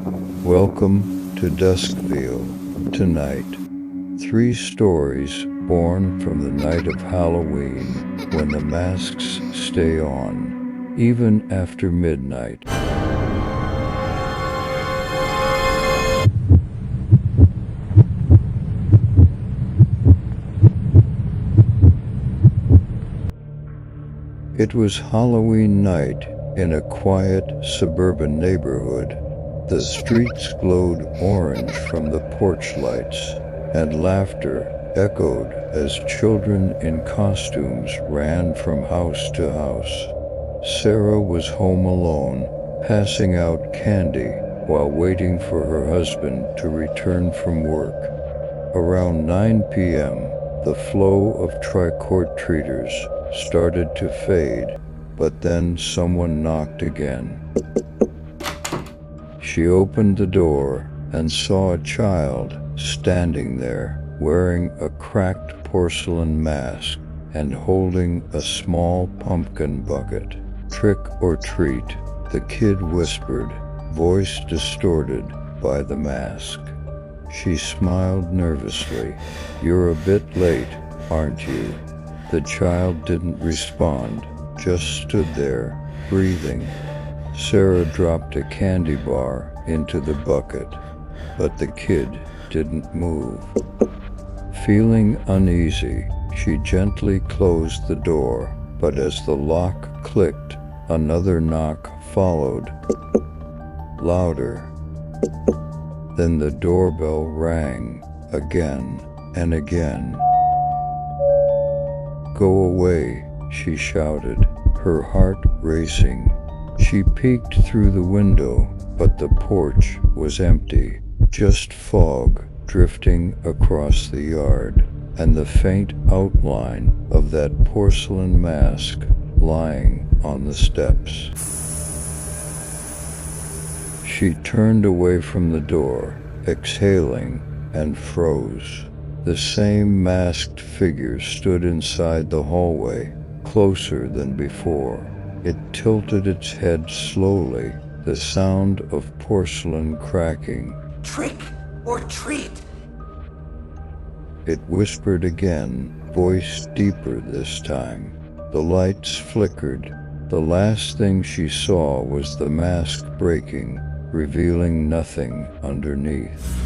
Welcome to Duskveil. Tonight, three stories born from the night of Halloween when the masks stay on, even after midnight. It was Halloween night in a quiet suburban neighborhood. The streets glowed orange from the porch lights, and laughter echoed as children in costumes ran from house to house. Sarah was home alone, passing out candy while waiting for her husband to return from work. Around 9 p.m., the flow of trick-or-treaters started to fade, but then someone knocked again. She opened the door and saw a child standing there, wearing a cracked porcelain mask and holding a small pumpkin bucket. "Trick or treat," the kid whispered, voice distorted by the mask. She smiled nervously. "You're a bit late, aren't you?" The child didn't respond, just stood there, breathing. Sarah dropped a candy bar into the bucket, but the kid didn't move. Feeling uneasy, she gently closed the door, but as the lock clicked, another knock followed. Louder. Then the doorbell rang, again and again. "Go away," she shouted, her heart racing. She peeked through the window, but the porch was empty, just fog drifting across the yard, and the faint outline of that porcelain mask lying on the steps. She turned away from the door, exhaling, and froze. The same masked figure stood inside the hallway, closer than before. It tilted its head slowly, the sound of porcelain cracking. "Trick or treat!" It whispered again, voice deeper this time. The lights flickered. The last thing she saw was the mask breaking, revealing nothing underneath.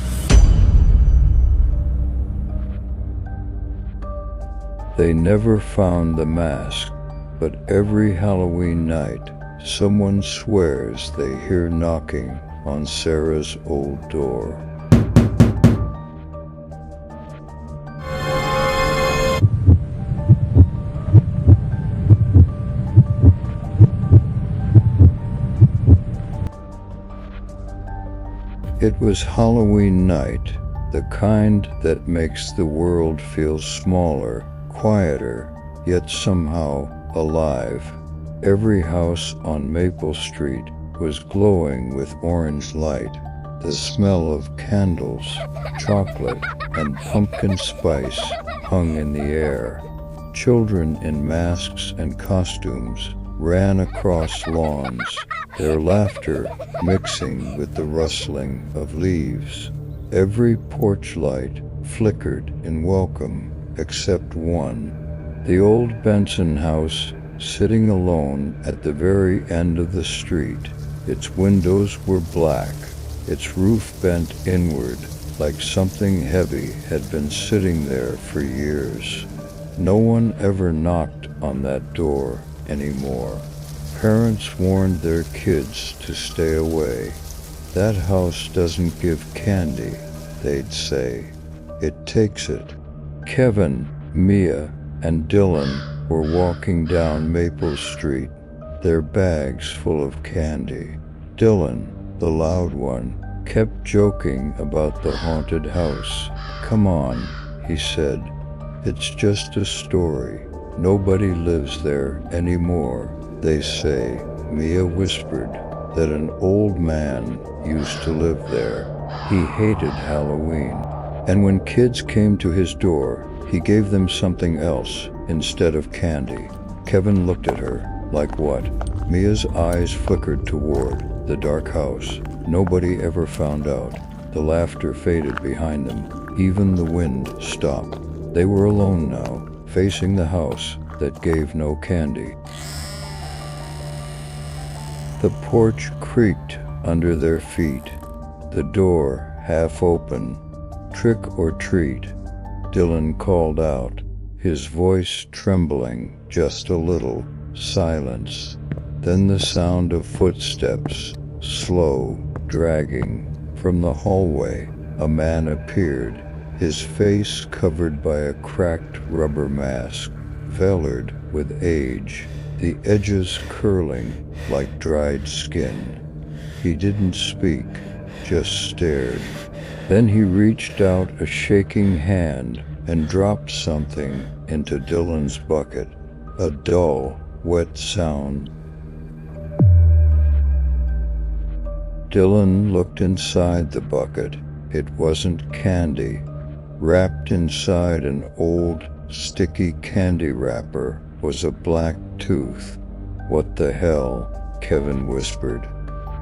They never found the mask, but every Halloween night, someone swears they hear knocking on Sarah's old door. It was Halloween night, the kind that makes the world feel smaller, quieter, yet somehow alive. Every house on Maple Street was glowing with orange light. The smell of candles, chocolate, and pumpkin spice hung in the air. Children in masks and costumes ran across lawns, their laughter mixing with the rustling of leaves. Every porch light flickered in welcome, except one. The old Benson house, sitting alone at the very end of the street. Its windows were black, its roof bent inward, like something heavy had been sitting there for years. No one ever knocked on that door anymore. Parents warned their kids to stay away. "That house doesn't give candy," they'd say. "It takes it." Kevin, Mia, and Dylan were walking down Maple Street, their bags full of candy. Dylan, the loud one, kept joking about the haunted house. "Come on," he said. "It's just a story. Nobody lives there anymore, they say." Mia whispered that an old man used to live there. He hated Halloween, and when kids came to his door, he gave them something else instead of candy. Kevin looked at her, like what? Mia's eyes flickered toward the dark house. Nobody ever found out. The laughter faded behind them. Even the wind stopped. They were alone now, facing the house that gave no candy. The porch creaked under their feet. The door half open. "Trick or treat," Dylan called out, his voice trembling just a little. Silence. Then the sound of footsteps, slow, dragging. From the hallway, a man appeared, his face covered by a cracked rubber mask, veilored with age, the edges curling like dried skin. He didn't speak, just stared. Then he reached out a shaking hand and dropped something into Dylan's bucket, a dull, wet sound. Dylan looked inside the bucket. It wasn't candy. Wrapped inside an old, sticky candy wrapper was a black tooth. "What the hell?" Kevin whispered.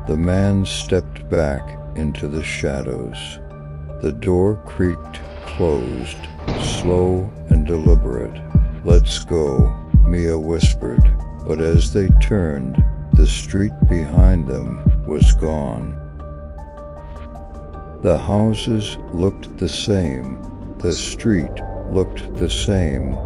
The man stepped back into the shadows. The door creaked closed, slow and deliberate. "Let's go," Mia whispered. But as they turned, the street behind them was gone. The houses looked the same. The street looked the same.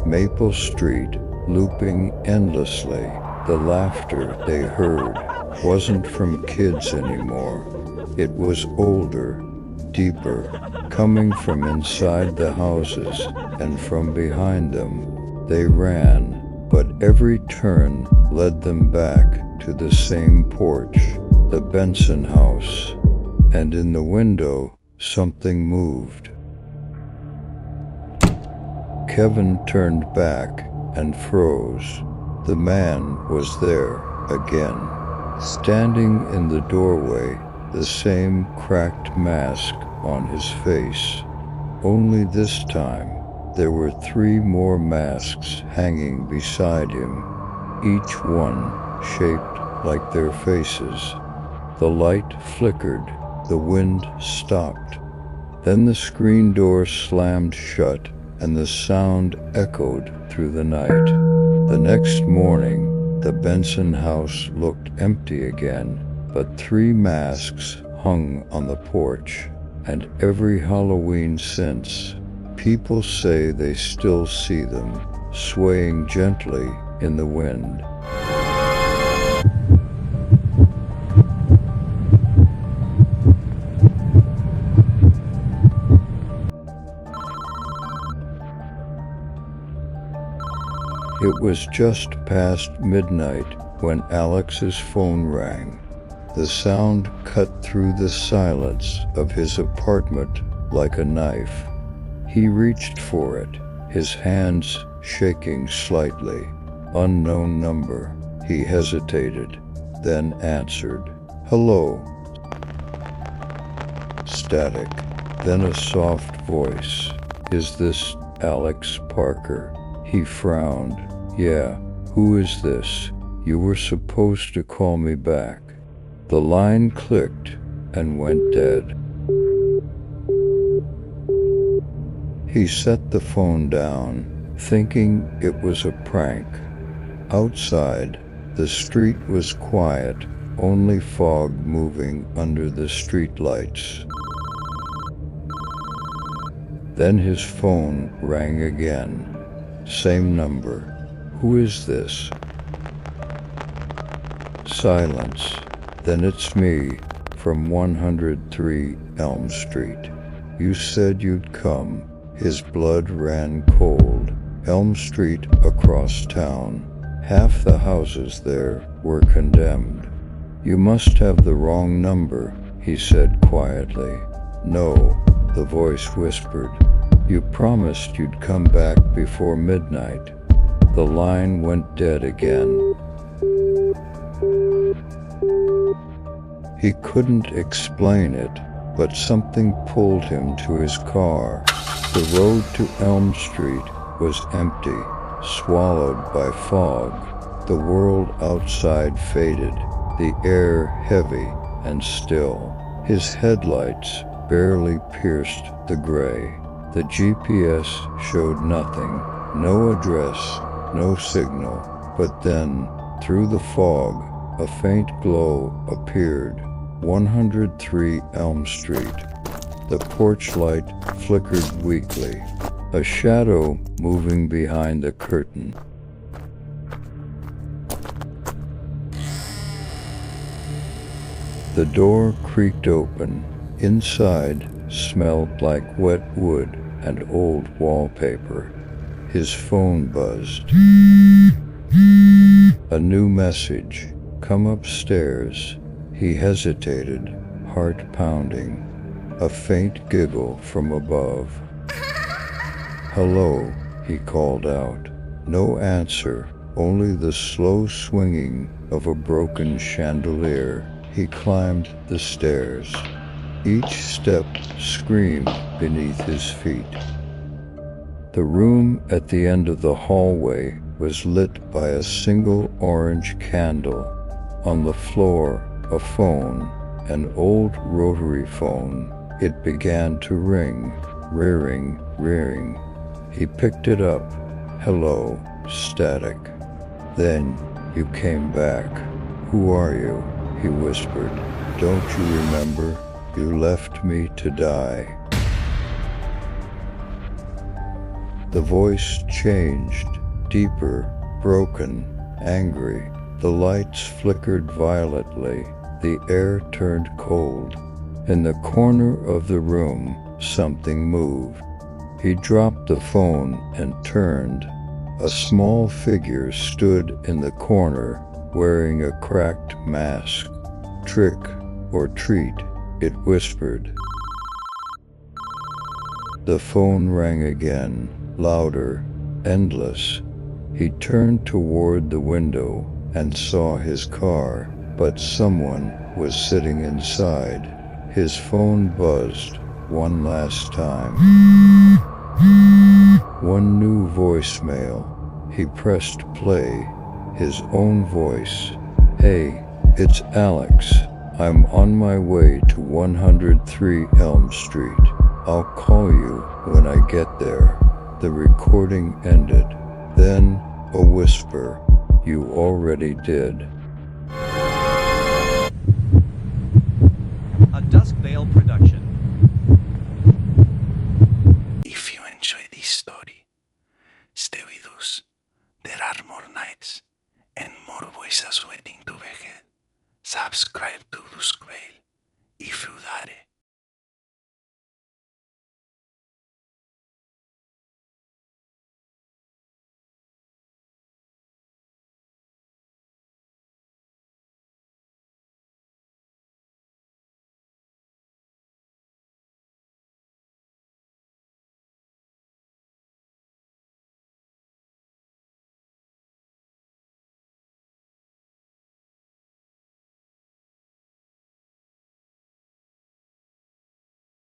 Maple Street looping endlessly. The laughter they heard wasn't from kids anymore. It was older, deeper, coming from inside the houses and from behind them. They ran, but every turn led them back to the same porch, the Benson house. And in the window, something moved. Kevin turned back and froze. The man was there again, standing in the doorway, the same cracked mask on his face. Only this time, there were 3 more masks hanging beside him, each one shaped like their faces. The light flickered, the wind stopped. Then the screen door slammed shut, and the sound echoed through the night. The next morning, the Benson house looked empty again, but 3 masks hung on the porch, and every Halloween since, people say they still see them, swaying gently in the wind. It was just past midnight when Alex's phone rang. The sound cut through the silence of his apartment like a knife. He reached for it, his hands shaking slightly. Unknown number. He hesitated, then answered. "Hello." Static. Then a soft voice. "Is this Alex Parker?" He frowned. "Yeah, who is this? You were supposed to call me back." The line clicked and went dead. He set the phone down, thinking it was a prank. Outside, the street was quiet, only fog moving under the streetlights. Then his phone rang again. Same number. "Who is this?" Silence. "Then it's me, from 103 Elm Street. You said you'd come." His blood ran cold. Elm Street across town. Half the houses there were condemned. "You must have the wrong number," he said quietly. "No," the voice whispered. "You promised you'd come back before midnight." The line went dead again. He couldn't explain it, but something pulled him to his car. The road to Elm Street was empty, swallowed by fog. The world outside faded, the air heavy and still. His headlights barely pierced the gray. The GPS showed nothing, no address, no signal. But then, through the fog, a faint glow appeared. 103 Elm Street. The porch light flickered weakly, a shadow moving behind the curtain. The door creaked open. Inside smelled like wet wood and old wallpaper. His phone buzzed. A new message. Come upstairs. He hesitated, heart pounding. A faint giggle from above. Hello, he called out. No answer, only the slow swinging of a broken chandelier. He climbed the stairs. Each step screamed beneath his feet. The room at the end of the hallway was lit by a single orange candle. On the floor, a phone, an old rotary phone. It began to ring, rearing. He picked it up. Hello, static. Then you came back. Who are you? He whispered. Don't you remember? You left me to die. The voice changed, deeper, broken, angry. The lights flickered violetly. The air turned cold. In the corner of the room, something moved. He dropped the phone and turned. A small figure stood in the corner, wearing a cracked mask. Trick or treat, it whispered. The phone rang again, louder, endless. He turned toward the window and saw his car, but someone was sitting inside. His phone buzzed one last time. One new voicemail. He pressed play. His own voice. Hey, it's Alex. I'm on my way to 103 Elm Street. I'll call you when I get there. The recording ended. Then, a whisper. You already did.